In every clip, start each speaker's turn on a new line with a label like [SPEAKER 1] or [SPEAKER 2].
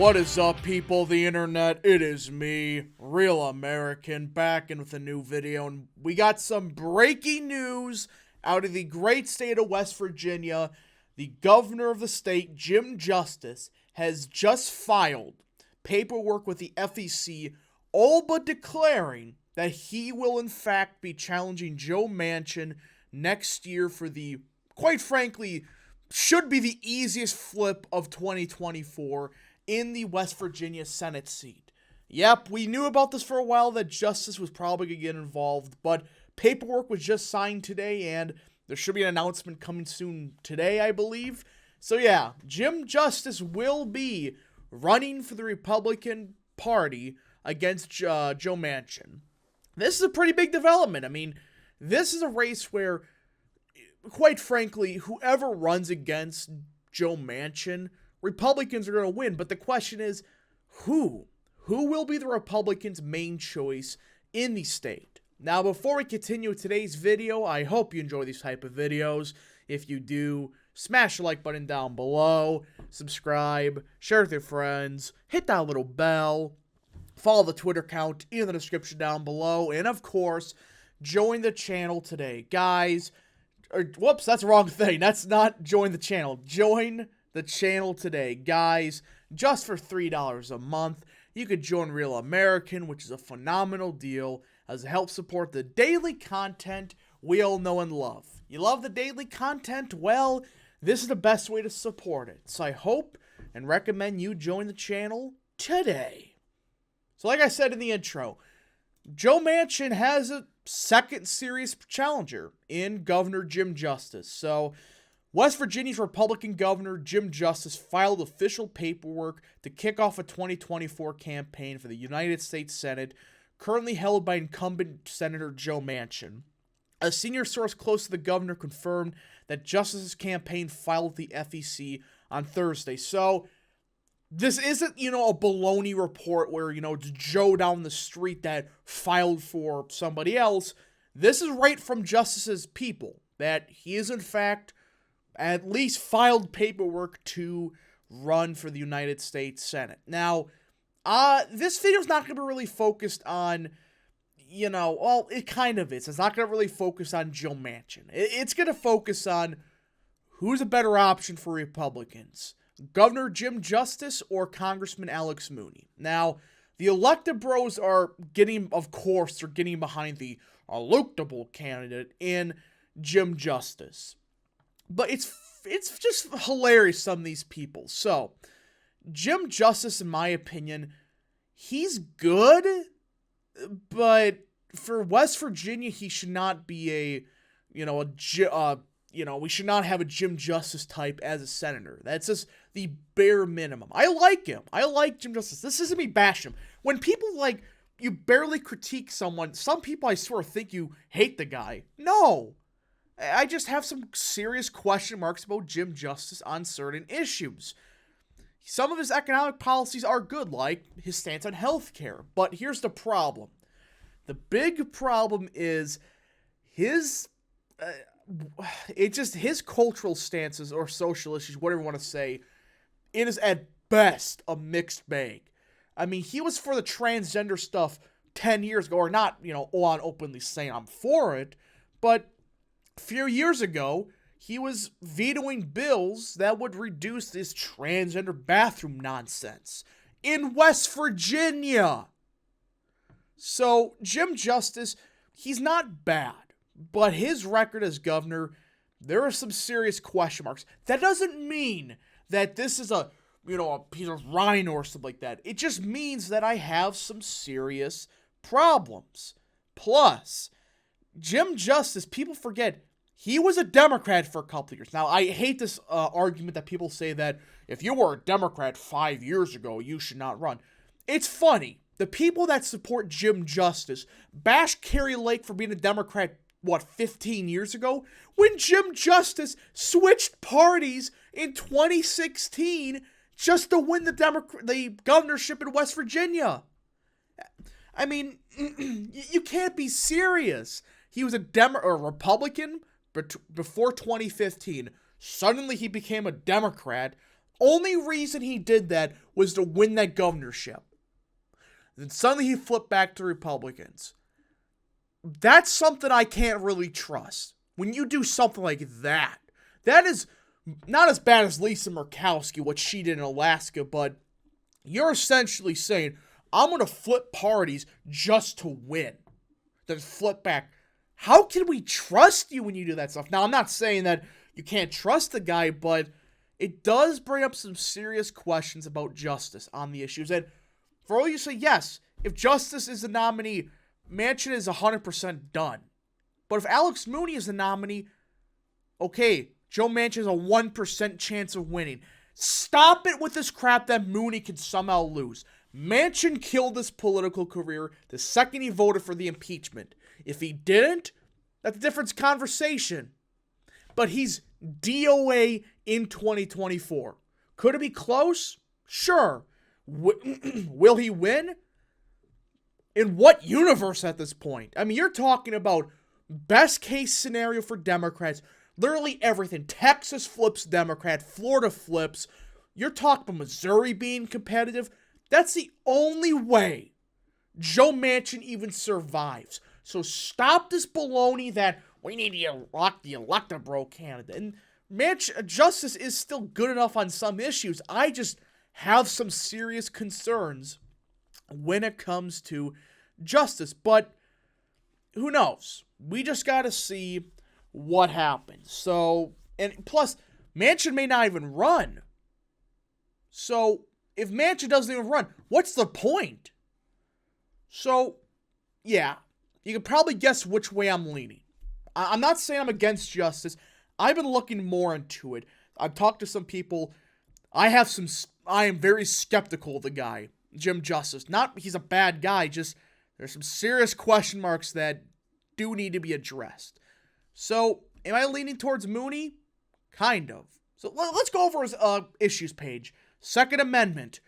[SPEAKER 1] What is up, people of the internet? It is me, Real American, back in with a new video, and we got some breaking news out of the great state of West Virginia. The governor of the state, Jim Justice, has just filed paperwork with the FEC, all but declaring that he will in fact be challenging Joe Manchin next year for the, quite frankly, should be the easiest flip of 2024 in the West Virginia Senate seat. Yep, we knew about this for a while, that Justice was probably going to get involved, but paperwork was just signed today, and there should be an announcement coming soon today, I believe. So yeah, Jim Justice will be running for the Republican Party against Joe Manchin. This is a pretty big development. I mean, this is a race where, quite frankly, whoever runs against Joe Manchin, Republicans are going to win. But the question is, who? Who will be the Republicans' main choice in the state? Now, before we continue with today's video, I hope you enjoy these type of videos. If you do, smash the like button down below, subscribe, share with your friends, hit that little bell, follow the Twitter account in the description down below, and of course, join the channel today. Guys, whoops, that's the wrong thing. That's not join the channel. Join the channel today. Guys, just for $3 a month, you could join Real American, which is a phenomenal deal, as it helps support the daily content we all know and love. You love the daily content? Well, this is the best way to support it. So I hope and recommend you join the channel today. So like I said in the intro, Joe Manchin has a second serious challenger in Governor Jim Justice. So West Virginia's Republican Governor Jim Justice filed official paperwork to kick off a 2024 campaign for the United States Senate, currently held by incumbent Senator Joe Manchin. A senior source close to the governor confirmed that Justice's campaign filed with the FEC on Thursday. So this isn't, a baloney report where, it's Joe down the street that filed for somebody else. This is right from Justice's people, that he is in fact at least filed paperwork to run for the United States Senate. Now, this video is not going to be really focused on, well, it kind of is. It's not going to really focus on Joe Manchin. It's going to focus on who's a better option for Republicans, Governor Jim Justice or Congressman Alex Mooney. Now, the elected bros are getting behind the electable candidate in Jim Justice. But it's just hilarious, some of these people. So, Jim Justice, in my opinion, he's good, but for West Virginia, he should not be we should not have a Jim Justice type as a senator. That's just the bare minimum. I like him. I like Jim Justice. This isn't me bash him. When people you barely critique someone, some people I swear think you hate the guy. No. I just have some serious question marks about Jim Justice on certain issues. Some of his economic policies are good, like his stance on healthcare. But here's the problem. The big problem is his cultural stances or social issues, whatever you want to say. It is at best a mixed bag. I mean, he was for the transgender stuff 10 years ago, or not, on openly saying I'm for it, but a few years ago, he was vetoing bills that would reduce this transgender bathroom nonsense in West Virginia. So, Jim Justice, he's not bad, but his record as governor, there are some serious question marks. That doesn't mean that this is a piece of rhino or something like that. It just means that I have some serious problems. Plus, Jim Justice, people forget, he was a Democrat for a couple of years. Now, I hate this argument that people say that if you were a Democrat 5 years ago, you should not run. It's funny. The people that support Jim Justice bash Carrie Lake for being a Democrat, 15 years ago? When Jim Justice switched parties in 2016 just to win the governorship in West Virginia. I mean, you can't be serious. He was a Republican before 2015. Suddenly he became a Democrat, only reason he did that was to win that governorship. Then suddenly he flipped back to Republicans. That's something I can't really trust. When you do something like that, that is not as bad as Lisa Murkowski, what she did in Alaska, but you're essentially saying, I'm going to flip parties just to win. Then flip back. How can we trust you when you do that stuff? Now, I'm not saying that you can't trust the guy, but it does bring up some serious questions about justice on the issues. And for all you say, yes, if Justice is the nominee, Manchin is 100% done. But if Alex Mooney is the nominee, okay, Joe Manchin has a 1% chance of winning. Stop it with this crap that Mooney can somehow lose. Manchin killed his political career the second he voted for the impeachment. If he didn't, that's a different conversation. But he's DOA in 2024. Could it be close? Sure. Will he win? In what universe at this point? I mean, you're talking about best case scenario for Democrats. Literally everything. Texas flips Democrat. Florida flips. You're talking about Missouri being competitive. That's the only way Joe Manchin even survives. So stop this baloney that we need to elect the electable candidate. And Justice is still good enough on some issues. I just have some serious concerns when it comes to justice. But who knows? We just got to see what happens. So, and plus, Manchin may not even run. So, if Manchin doesn't even run, what's the point? So, yeah, you can probably guess which way I'm leaning. I'm not saying I'm against justice. I've been looking more into it. I've talked to some people. I am very skeptical of the guy, Jim Justice. Not he's a bad guy, just there's some serious question marks that do need to be addressed. So, am I leaning towards Mooney? Kind of. So, let's go over his issues page. Second Amendment.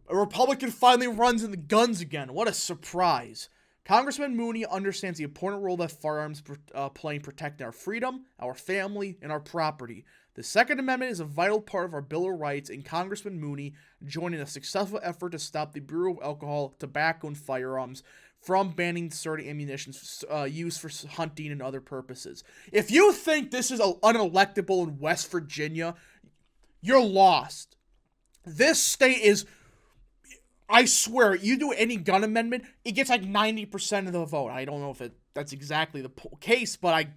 [SPEAKER 1] A Republican finally runs in the guns again. What a surprise. Congressman Mooney understands the important role that firearms play in protecting our freedom, our family, and our property. The Second Amendment is a vital part of our Bill of Rights, and Congressman Mooney joining a successful effort to stop the Bureau of Alcohol, Tobacco, and Firearms from banning certain ammunition used for hunting and other purposes. If you think this is unelectable in West Virginia, you're lost. This state is... I swear, you do any gun amendment, it gets like 90% of the vote. I don't know if that's exactly the case, but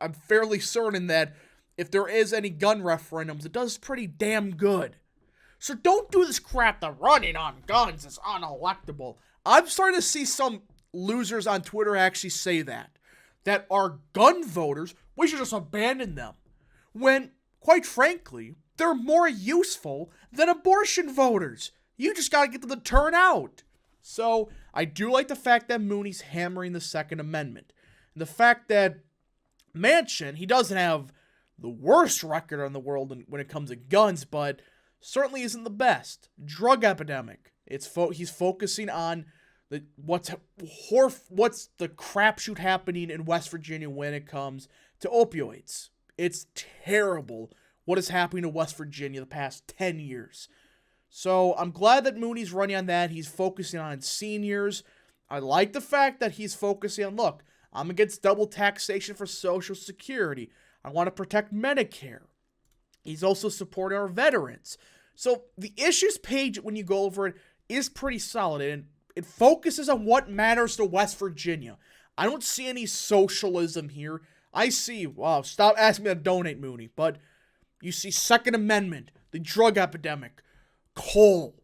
[SPEAKER 1] I'm fairly certain that if there is any gun referendums, it does pretty damn good. So don't do this crap that running on guns is unelectable. I'm starting to see some losers on Twitter actually say that our gun voters, we should just abandon them. When, quite frankly, they're more useful than abortion voters. You just got to get them to turn out. So, I do like the fact that Mooney's hammering the Second Amendment. And the fact that Manchin, he doesn't have the worst record in the world when it comes to guns, but certainly isn't the best. Drug epidemic. He's focusing on what's the crapshoot happening in West Virginia when it comes to opioids. It's terrible what is happening in West Virginia the past 10 years. So I'm glad that Mooney's running on that. He's focusing on seniors. I like the fact that he's focusing on, look, I'm against double taxation for Social Security. I want to protect Medicare. He's also supporting our veterans. So the issues page, when you go over it, is pretty solid. And it focuses on what matters to West Virginia. I don't see any socialism here. I see, wow, stop asking me to donate, Mooney. But you see Second Amendment, the drug epidemic, coal.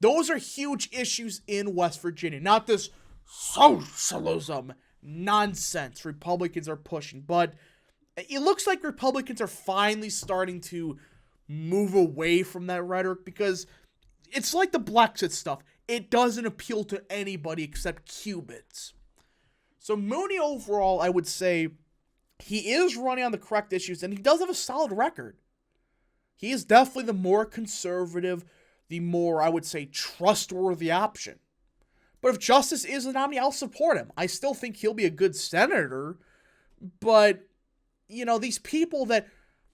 [SPEAKER 1] Those are huge issues in West Virginia. Not this socialism nonsense Republicans are pushing. But it looks like Republicans are finally starting to move away from that rhetoric because it's like the Brexit stuff. It doesn't appeal to anybody except Cubans. So Mooney overall, I would say, he is running on the correct issues and he does have a solid record. He is definitely the more conservative, the more, I would say, trustworthy option. But if Justice is the nominee, I'll support him. I still think he'll be a good senator. But, you know, these people that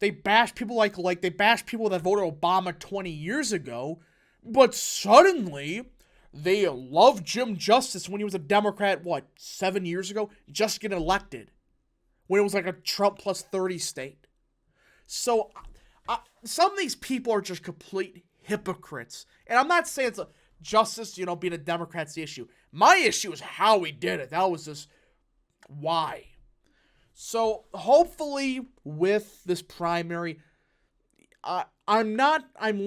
[SPEAKER 1] they bash people like they bash people that voted Obama 20 years ago, but suddenly they love Jim Justice when he was a Democrat, 7 years ago, just getting elected, when it was like a Trump plus 30 state. So some of these people are just complete hypocrites. And I'm not saying it's Justice, being a Democrat's the issue. My issue is how he did it. That was just why. So hopefully with this primary, I'm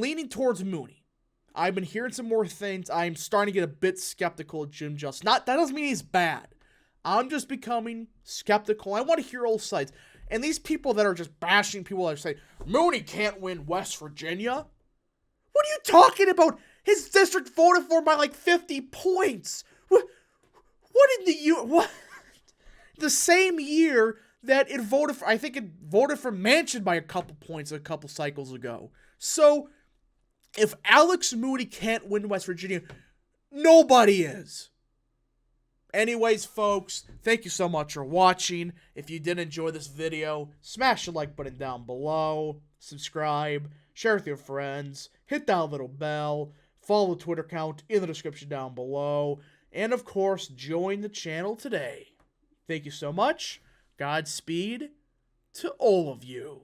[SPEAKER 1] leaning towards Mooney. I've been hearing some more things. I'm starting to get a bit skeptical of Jim Justice. That doesn't mean he's bad. I'm just becoming skeptical. I want to hear all sides. And these people that are just bashing people that are saying, Mooney can't win West Virginia. What are you talking about? His district voted for him by like 50 points. What in the what? The same year that it voted for, I think it voted for Manchin by a couple points a couple cycles ago. So, if Alex Mooney can't win West Virginia, nobody is. Anyways, folks, thank you so much for watching. If you did enjoy this video, smash the like button down below, subscribe, share with your friends, hit that little bell, follow the Twitter account in the description down below, and of course, join the channel today. Thank you so much. Godspeed to all of you.